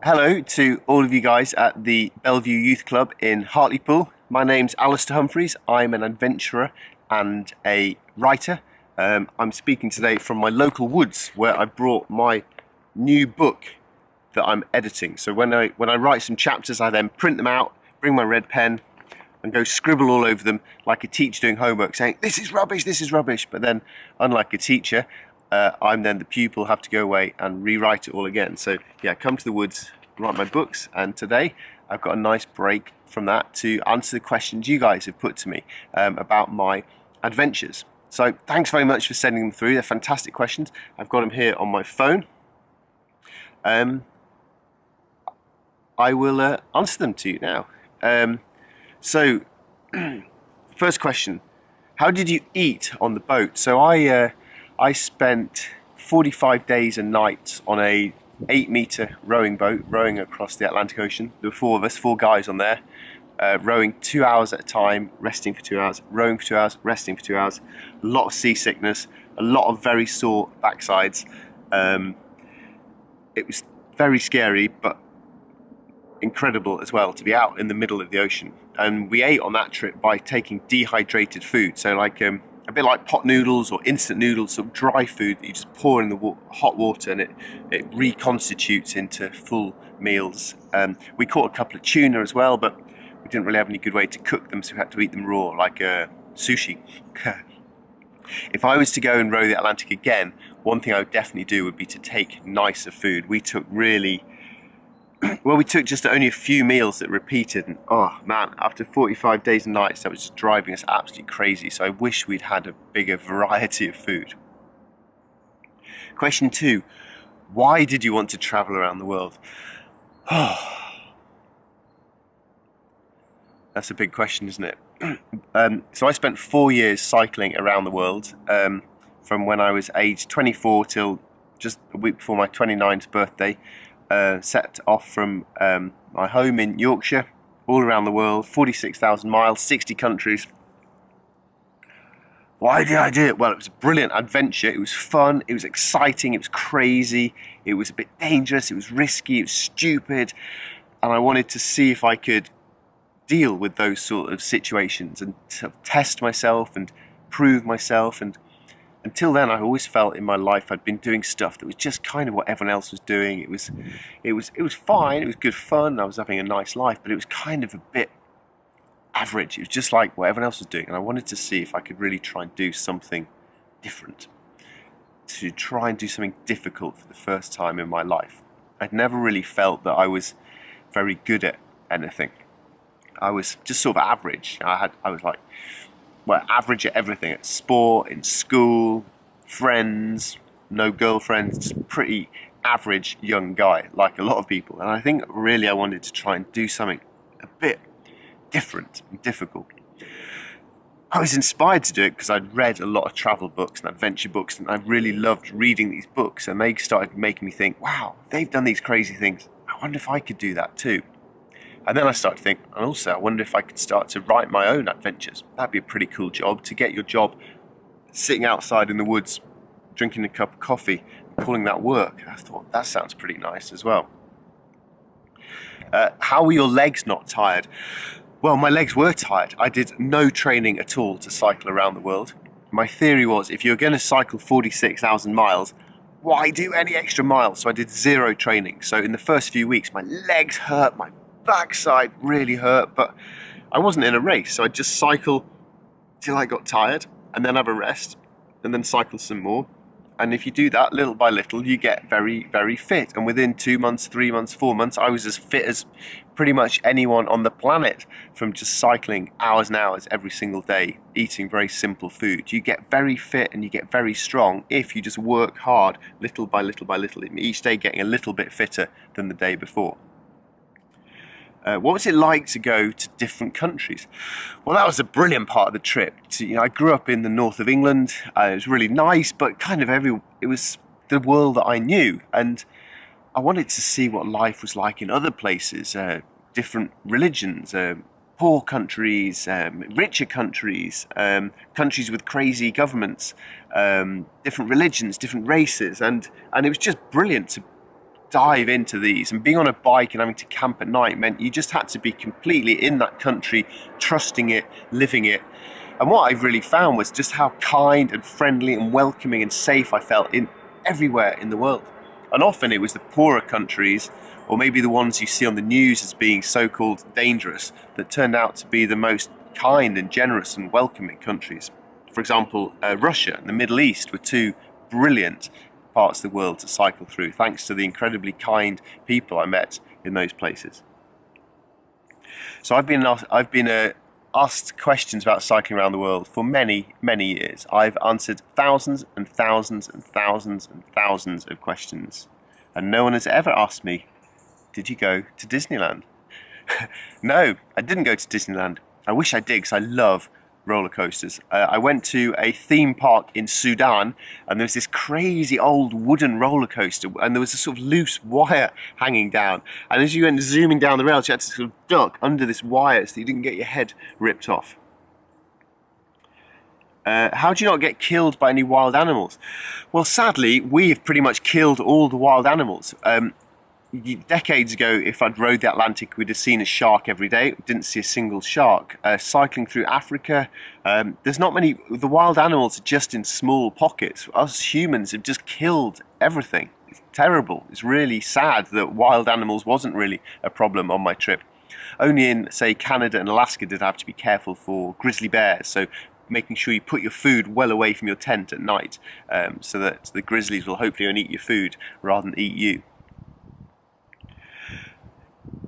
Hello to all of you guys at the Bellevue Youth Club in Hartlepool. My name's Alistair Humphreys. I'm an adventurer and a writer. I'm speaking today from my local woods where I brought my new book that I'm editing. So when I write some chapters, I then print them out, bring my red pen and go scribble all over them like a teacher doing homework saying, this is rubbish, this is rubbish. But then, unlike a teacher, I'm then the pupil, have to go away and rewrite it all again. So yeah, come to the woods, write my books, and today I've got a nice break from that to answer the questions you guys have put to me about my adventures. So thanks very much for sending them through. They're fantastic questions. I've got them here on my phone. I will answer them to you now. So first question, how did you eat on the boat? So I spent 45 days and nights on a 8-meter rowing boat, rowing across the Atlantic Ocean. There were four of us, four guys on there, rowing 2 hours at a time, resting for 2 hours, rowing for 2 hours, resting for 2 hours. A lot of seasickness, a lot of very sore backsides. It was very scary, but incredible as well to be out in the middle of the ocean. And we ate on that trip by taking dehydrated food, so like a bit like pot noodles or instant noodles, sort of dry food that you just pour in the hot water and it reconstitutes into full meals. We caught a couple of tuna as well, but we didn't really have any good way to cook them, so we had to eat them raw, like sushi. If I was to go and row the Atlantic again, one thing I would definitely do would be to take nicer food. We took just only a few meals that repeated, and oh man, after 45 days and nights, that was just driving us absolutely crazy. So I wish we'd had a bigger variety of food. Question 2, why did you want to travel around the world? That's a big question, isn't it? So I spent 4 years cycling around the world, from when I was age 24 till just a week before my 29th birthday. Set off from my home in Yorkshire, all around the world, 46,000 miles, 60 countries. Why did I do it? Well, it was a brilliant adventure. It was fun, it was exciting, it was crazy, it was a bit dangerous, it was risky, it was stupid, and I wanted to see if I could deal with those sort of situations and sort of test myself and prove myself. And until then, I always felt in my life I'd been doing stuff that was just kind of what everyone else was doing. It was fine. It was good fun. I was having a nice life, but it was kind of a bit average. It was just like what everyone else was doing, and I wanted to see if I could really try and do something different, to try and do something difficult for the first time in my life. I'd never really felt that I was very good at anything. I was just sort of average. I was like, well, average at everything, at sport, in school, friends, no girlfriends, just pretty average young guy, like a lot of people. And I think really I wanted to try and do something a bit different and difficult. I was inspired to do it because I'd read a lot of travel books and adventure books, and I really loved reading these books, and they started making me think, wow, they've done these crazy things. I wonder if I could do that too. And then I started to think, and also I wonder if I could start to write my own adventures. That'd be a pretty cool job, to get your job sitting outside in the woods, drinking a cup of coffee, calling that work. I thought, that sounds pretty nice as well. How were your legs not tired? Well, my legs were tired. I did no training at all to cycle around the world. My theory was, if you're going to cycle 46,000 miles, why do any extra miles? So I did zero training. So in the first few weeks, my legs hurt, my backside really hurt, but I wasn't in a race, so I'd just cycle till I got tired and then have a rest and then cycle some more. And if you do that little by little, you get very, very fit. And within 2 months, 3 months, 4 months, I was as fit as pretty much anyone on the planet from just cycling hours and hours every single day, eating very simple food. You get very fit and you get very strong if you just work hard little by little by little, each day getting a little bit fitter than the day before. What was it like to go to different countries? Well, that was a brilliant part of the trip. I grew up in the north of England. It was really nice, but kind of it was the world that I knew, and I wanted to see what life was like in other places, different religions, poor countries, richer countries, countries with crazy governments, different religions, different races, and it was just brilliant to dive into these. And being on a bike and having to camp at night meant you just had to be completely in that country, trusting it, living it. And what I really found was just how kind and friendly and welcoming and safe I felt in everywhere in the world. And often it was the poorer countries, or maybe the ones you see on the news as being so-called dangerous, that turned out to be the most kind and generous and welcoming countries. For example, Russia and the Middle East were two brilliant parts of the world to cycle through, thanks to the incredibly kind people I met in those places. So I've been asked questions about cycling around the world for many, many years. I've answered thousands and thousands and thousands and thousands of questions, and no one has ever asked me, did you go to Disneyland? No, I didn't go to Disneyland. I wish I did, because I love roller coasters. I went to a theme park in Sudan, and there was this crazy old wooden roller coaster, and there was a sort of loose wire hanging down, and as you went zooming down the rails you had to sort of duck under this wire so you didn't get your head ripped off. How do you not get killed by any wild animals? Well, sadly, we have pretty much killed all the wild animals. Decades ago, if I'd rode the Atlantic, we'd have seen a shark every day. Didn't see a single shark. Cycling through Africa, there's not many. The wild animals are just in small pockets. Us humans have just killed everything. It's terrible. It's really sad that wild animals wasn't really a problem on my trip. Only in, say, Canada and Alaska did I have to be careful for grizzly bears. So making sure you put your food well away from your tent at night, so that the grizzlies will hopefully only eat your food rather than eat you.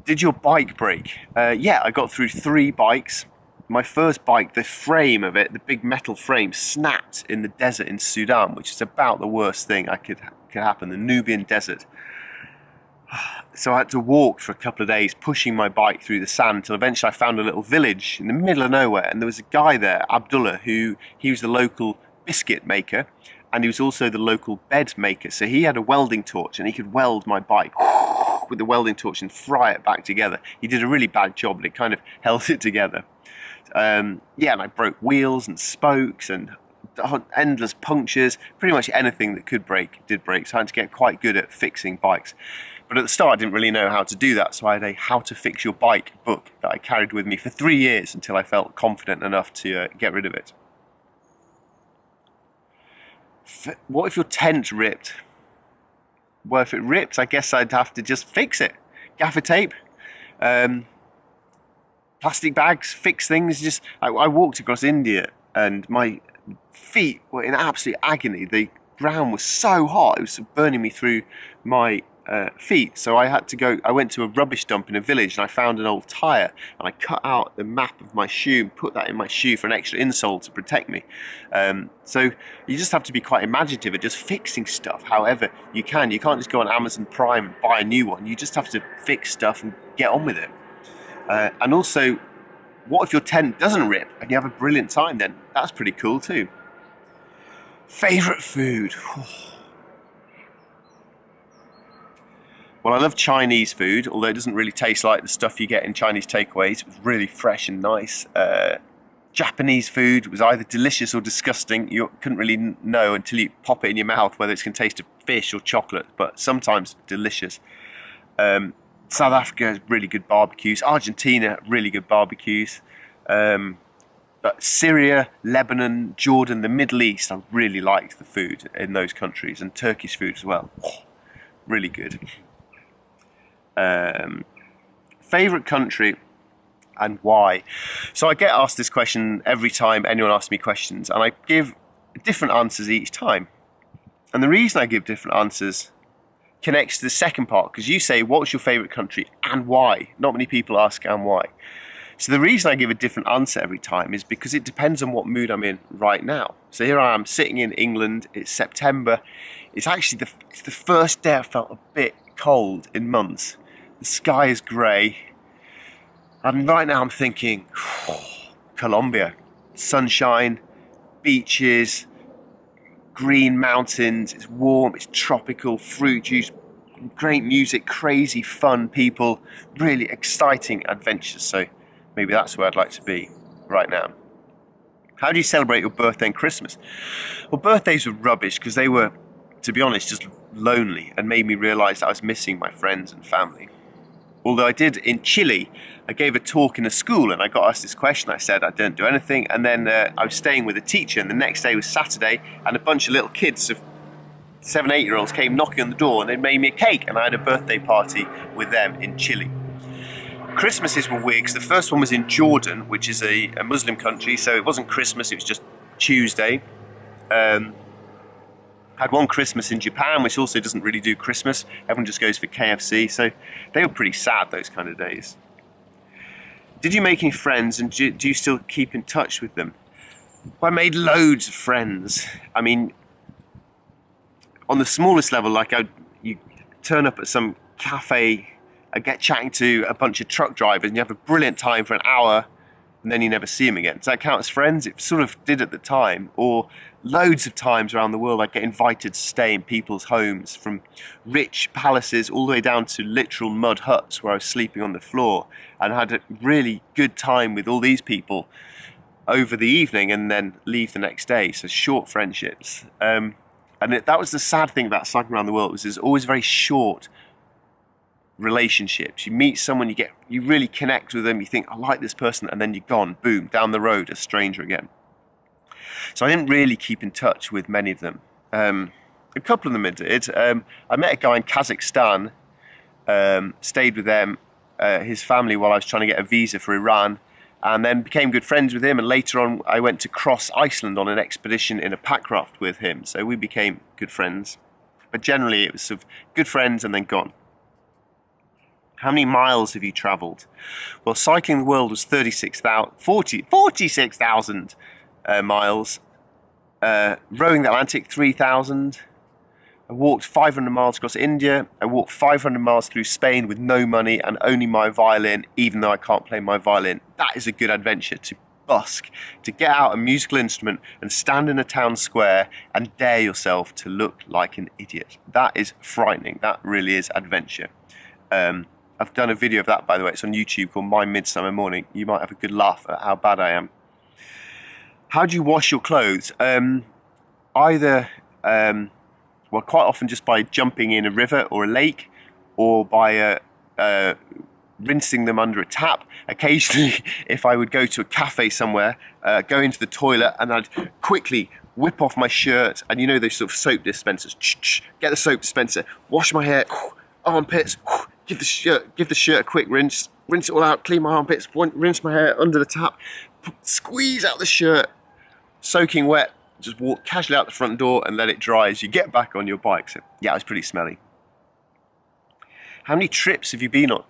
Did your bike break? Yeah, I got through 3 bikes. My first bike, the frame of it, the big metal frame, snapped in the desert in Sudan, which is about the worst thing that could happen, the Nubian desert. So I had to walk for a couple of days, pushing my bike through the sand, until eventually I found a little village in the middle of nowhere, and there was a guy there, Abdullah, he was the local biscuit maker, and he was also the local bed maker. So he had a welding torch, and he could weld my bike with the welding torch and fry it back together. He did a really bad job, but it kind of held it together. And I broke wheels and spokes and endless punctures. Pretty much anything that could break did break, so I had to get quite good at fixing bikes. But at the start I didn't really know how to do that, so I had a How to Fix Your Bike book that I carried with me for 3 years until I felt confident enough to get rid of it. What if your tent ripped? Well, if it ripped, I guess I'd have to just fix it. Gaffer tape, plastic bags, fix things. I walked across India and my feet were in absolute agony. The ground was so hot, it was burning me through my feet. So I went to a rubbish dump in a village, and I found an old tyre, and I cut out the map of my shoe and put that in my shoe for an extra insole to protect me. So you just have to be quite imaginative at just fixing stuff however you can. You can't just go on Amazon Prime and buy a new one. You just have to fix stuff and get on with it. And also, what if your tent doesn't rip and you have a brilliant time then? That's pretty cool too. Favourite food? Well, I love Chinese food, although it doesn't really taste like the stuff you get in Chinese takeaways. It was really fresh and nice. Japanese food was either delicious or disgusting. You couldn't really know until you pop it in your mouth whether it's going to taste of fish or chocolate, but sometimes delicious. South Africa has really good barbecues. Argentina, really good barbecues. But Syria, Lebanon, Jordan, the Middle East, I really liked the food in those countries, and Turkish food as well. Really good. Favourite country and why? So I get asked this question every time anyone asks me questions, and I give different answers each time. And the reason I give different answers connects to the second part, because you say, what's your favourite country and why? Not many people ask and why. So the reason I give a different answer every time is because it depends on what mood I'm in right now. So here I am sitting in England, it's September, it's actually it's the first day I felt a bit cold in months. The sky is grey, and right now I'm thinking, Colombia, sunshine, beaches, green mountains, it's warm, it's tropical, fruit juice, great music, crazy fun people, really exciting adventures. So maybe that's where I'd like to be right now. How do you celebrate your birthday and Christmas? Well, birthdays were rubbish because they were, to be honest, just lonely and made me realise that I was missing my friends and family. Although I did in Chile, I gave a talk in a school and I got asked this question. I said I didn't do anything, and then I was staying with a teacher, and the next day was Saturday, and a bunch of little kids of 7, 8-year-olds came knocking on the door and they made me a cake, and I had a birthday party with them in Chile. Christmases were weird because the first one was in Jordan, which is a Muslim country, so it wasn't Christmas, it was just Tuesday. Had one Christmas in Japan, which also doesn't really do Christmas. Everyone just goes for KFC, so they were pretty sad, those kind of days. Did you make any friends, and do you still keep in touch with them? Well, I made loads of friends. I mean, on the smallest level, like you turn up at some cafe and get chatting to a bunch of truck drivers, and you have a brilliant time for an hour, and then you never see them again. Does that count as friends? It sort of did at the time. Or loads of times around the world I get invited to stay in people's homes, from rich palaces all the way down to literal mud huts where I was sleeping on the floor, and I had a really good time with all these people over the evening and then leave the next day. So short friendships. And that was the sad thing about cycling around the world, was there's always very short relationships. You meet someone, you really connect with them, you think, I like this person, and then you're gone, boom, down the road, a stranger again. So I didn't really keep in touch with many of them. A couple of them I did. I met a guy in Kazakhstan, stayed with them, his family, while I was trying to get a visa for Iran, and then became good friends with him, and later on I went to cross Iceland on an expedition in a packraft with him, so we became good friends. But generally it was sort of good friends and then gone. How many miles have you travelled? Well, cycling the world was 46,000 miles. Rowing the Atlantic, 3,000. I walked 500 miles across India. I walked 500 miles through Spain with no money and only my violin, even though I can't play my violin. That is a good adventure, to busk, to get out a musical instrument and stand in a town square and dare yourself to look like an idiot. That is frightening. That really is adventure. I've done a video of that, by the way. It's on YouTube, called My Midsummer Morning. You might have a good laugh at how bad I am. How do you wash your clothes? Either, well, quite often just by jumping in a river or a lake, or by rinsing them under a tap. Occasionally, if I would go to a cafe somewhere, go into the toilet, and I'd quickly whip off my shirt, and you know those sort of soap dispensers, get the soap dispenser, wash my hair, armpits, give the shirt a quick rinse it all out, clean my armpits, rinse my hair under the tap, squeeze out the shirt, soaking wet, just walk casually out the front door and let it dry as you get back on your bike. So yeah, it was pretty smelly. How many trips have you been on?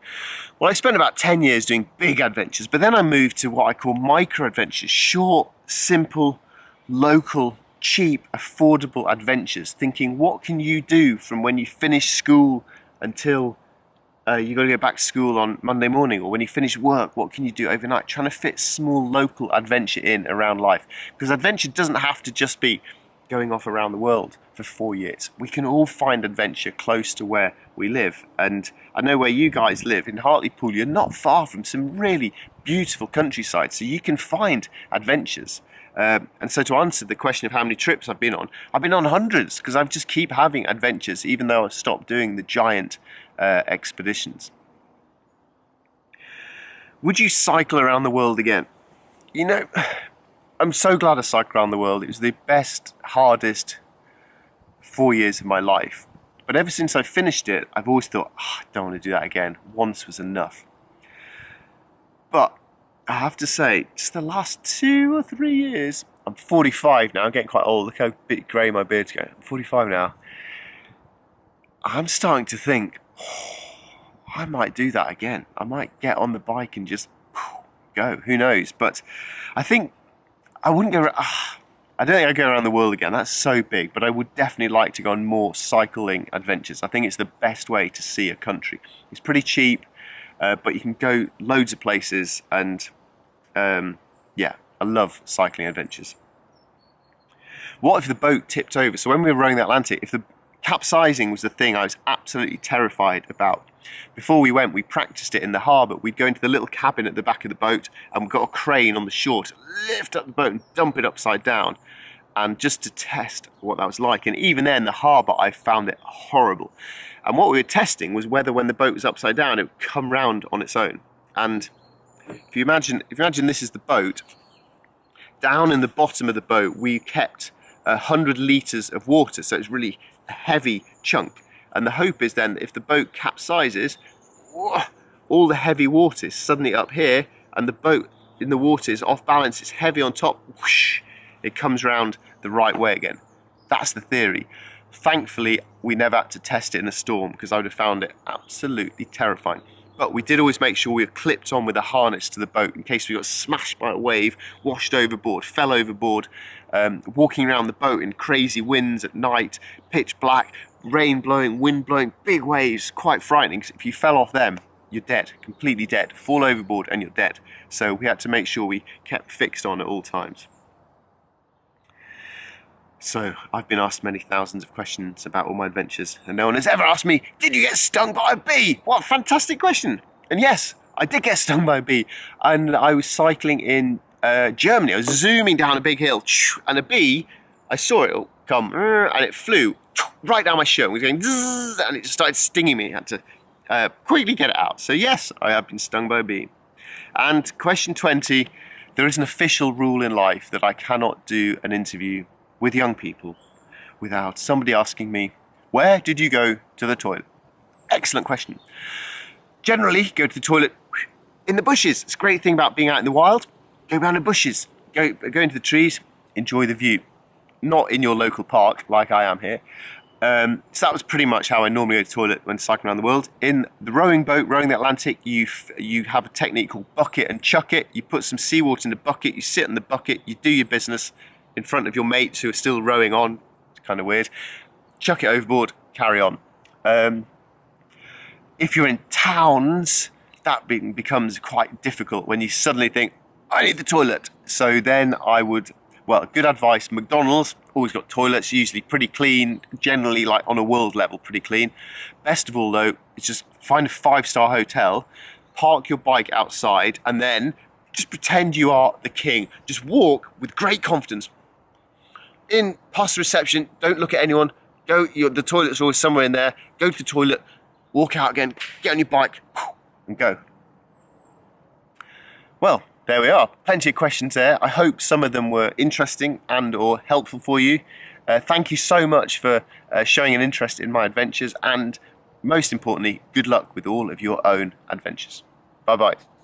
Well, I spent about 10 years doing big adventures, but then I moved to what I call micro adventures, short, simple, local, cheap, affordable adventures, thinking, what can you do from when you finish school until you got to go back to school on Monday morning, or when you finish work, what can you do overnight? Trying to fit small local adventure in around life, because adventure doesn't have to just be going off around the world for 4 years. We can all find adventure close to where we live, and I know where you guys live in Hartlepool. You're not far from some really beautiful countryside, so you can find adventures. And so to answer the question of how many trips I've been on hundreds, because I just keep having adventures, even though I've stopped doing the giant expeditions. Would you cycle around the world again? You know, I'm so glad I cycled around the world. It was the best, hardest 4 years of my life. But ever since I finished it, I've always thought, I don't want to do that again. Once was enough. But I have to say, just the last 2 or 3 years, I'm 45 now, I'm getting quite old. Look how bit grey my beard's going. I'm 45 now. I'm starting to think, I might do that again. I might get on the bike and just go. Who knows? But I think I wouldn't go. I don't think I'd go around the world again. That's so big. But I would definitely like to go on more cycling adventures. I think it's the best way to see a country. It's pretty cheap, but you can go loads of places. And yeah, I love cycling adventures. What if the boat tipped over? So when we were rowing the Atlantic, if the capsizing was the thing I was absolutely terrified about. Before we went, we practiced it in the harbour. We'd go into the little cabin at the back of the boat, and we've got a crane on the shore to lift up the boat and dump it upside down. and just to test what that was like. And even then, the harbour, I found it horrible. And what we were testing was whether when the boat was upside down, it would come round on its own. And if you imagine this is the boat, down in the bottom of the boat, we kept 100 litres of water, so it's really a heavy chunk. And the hope is then, if the boat capsizes, all the heavy water is suddenly up here, and the boat in the water is off balance, it's heavy on top, whoosh, it comes round the right way again. That's the theory. Thankfully, we never had to test it in a storm, because I would have found it absolutely terrifying. But we did always make sure we were clipped on with a harness to the boat in case we got smashed by a wave, washed overboard, fell overboard, walking around the boat in crazy winds at night, pitch black, rain blowing, wind blowing, big waves, quite frightening. If you fell off them, you're dead, completely dead. Fall overboard and you're dead. So we had to make sure we kept fixed on at all times. So I've been asked many thousands of questions about all my adventures, and no one has ever asked me, did you get stung by a bee? What a fantastic question. And yes, I did get stung by a bee. And I was cycling in Germany. I was zooming down a big hill, and a bee, I saw it come, and it flew right down my shirt. It was going, and it just started stinging me. I had to quickly get it out. So yes, I have been stung by a bee. And question 20, there is an official rule in life that I cannot do an interview with young people without somebody asking me, where did you go to the toilet? Excellent question. Generally, go to the toilet in the bushes. It's a great thing about being out in the wild. Go around the bushes, go into the trees, enjoy the view. Not in your local park like I am here. So that was pretty much how I normally go to the toilet when cycling around the world. In the rowing boat, rowing the Atlantic, you have a technique called bucket and chuck it. You put some seawater in the bucket, you sit in the bucket, you do your business in front of your mates who are still rowing on. It's kind of weird. Chuck it overboard, carry on. If you're in towns, that becomes quite difficult when you suddenly think, I need the toilet. So then I would, well, good advice, McDonald's, always got toilets, usually pretty clean, generally like on a world level, pretty clean. Best of all though, is just find a 5-star hotel, park your bike outside, and then just pretend you are the king. Just walk with great confidence. In past the reception, don't look at anyone. The toilet's always somewhere in there. Go to the toilet, walk out again, get on your bike, and go. Well, there we are. Plenty of questions there. I hope some of them were interesting and or helpful for you. Thank you so much for showing an interest in my adventures, and most importantly, good luck with all of your own adventures. Bye-bye.